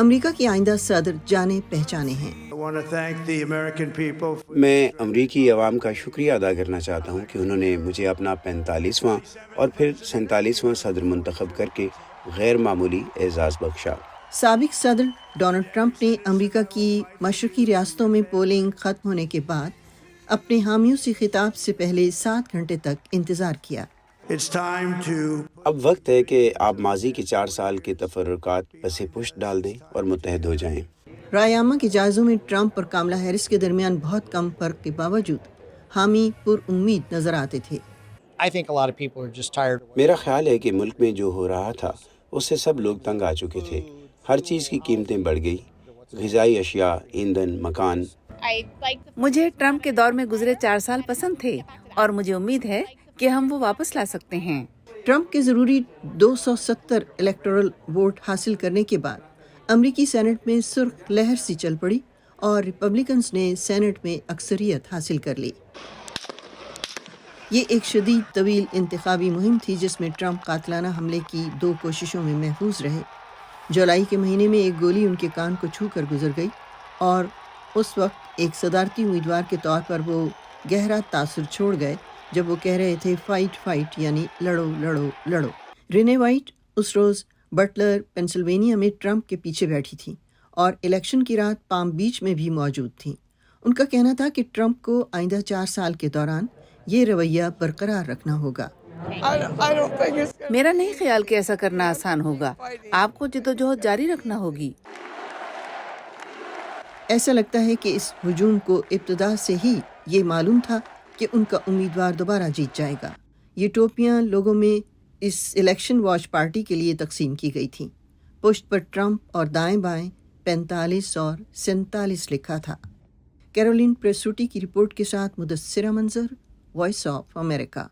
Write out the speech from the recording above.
امریکہ کی آئندہ صدر جانے پہچانے ہیں۔ میں امریکی عوام کا شکریہ ادا کرنا چاہتا ہوں کہ انہوں نے مجھے اپنا 45واں اور پھر 47واں صدر منتخب کر کے غیر معمولی اعزاز بخشا۔ سابق صدر ڈونلڈ ٹرمپ نے امریکہ کی مشرقی ریاستوں میں پولنگ ختم ہونے کے بعد اپنے حامیوں سے خطاب سے پہلے 7 گھنٹے تک انتظار کیا۔ اب وقت ہے کہ آپ ماضی کے 4 سال کے تفرقات پس پشت ڈال دیں اور متحد ہو جائیں۔ رائے عامہ کے جائزوں میں ٹرمپ اور کاملا ہیرس کے درمیان بہت کم فرق کے باوجود حامی پر امید نظر آتے تھے۔ میرا خیال ہے کہ ملک میں جو ہو رہا تھا اس سے سب لوگ تنگ آ چکے تھے۔ ہر چیز کی قیمتیں بڑھ گئی، غذائی اشیاء، ایندھن، مکان۔ مجھے ٹرمپ کے دور میں گزرے 4 سال پسند تھے اور مجھے امید ہے کہ ہم وہ واپس لا سکتے ہیں۔ ٹرمپ کے ضروری 270 الیکٹورل ووٹ حاصل کرنے کے بعد امریکی سینٹ میں سرخ لہر سی چل پڑی اور ریپبلکنز نے سینٹ میں اکثریت حاصل کر لی۔ یہ ایک شدید طویل انتخابی مہم تھی جس میں ٹرمپ قاتلانہ حملے کی 2 کوششوں میں محفوظ رہے۔ جولائی کے مہینے میں ایک گولی ان کے کان کو چھو کر گزر گئی اور اس وقت ایک صدارتی امیدوار کے طور پر وہ گہرا تاثر چھوڑ گئے جب وہ کہہ رہے تھے فائٹ فائٹ، یعنی لڑو لڑو لڑو۔ رینے وائٹ اس روز بٹلر پینسلوینیا میں ٹرمپ کے پیچھے بیٹھی تھیں اور الیکشن کی رات پام بیچ میں بھی موجود تھیں۔ ان کا کہنا تھا کہ ٹرمپ کو آئندہ 4 سال کے دوران یہ رویہ برقرار رکھنا ہوگا۔ میرا نہیں خیال کہ ایسا کرنا آسان ہوگا۔ آپ کو جدوجہد جاری رکھنا ہوگی۔ ایسا لگتا ہے کہ اس ہجوم کو ابتدا سے ہی یہ معلوم تھا کہ ان کا امیدوار دوبارہ جیت جائے گا۔ یہ ٹوپیاں لوگوں میں اس الیکشن واچ پارٹی کے لیے تقسیم کی گئی تھیں۔ پشت پر ٹرمپ اور دائیں بائیں 45 اور 47 لکھا تھا۔ کیرولین پریسوٹی کی رپورٹ کے ساتھ مدثرہ منظر، وائس آف امریکہ۔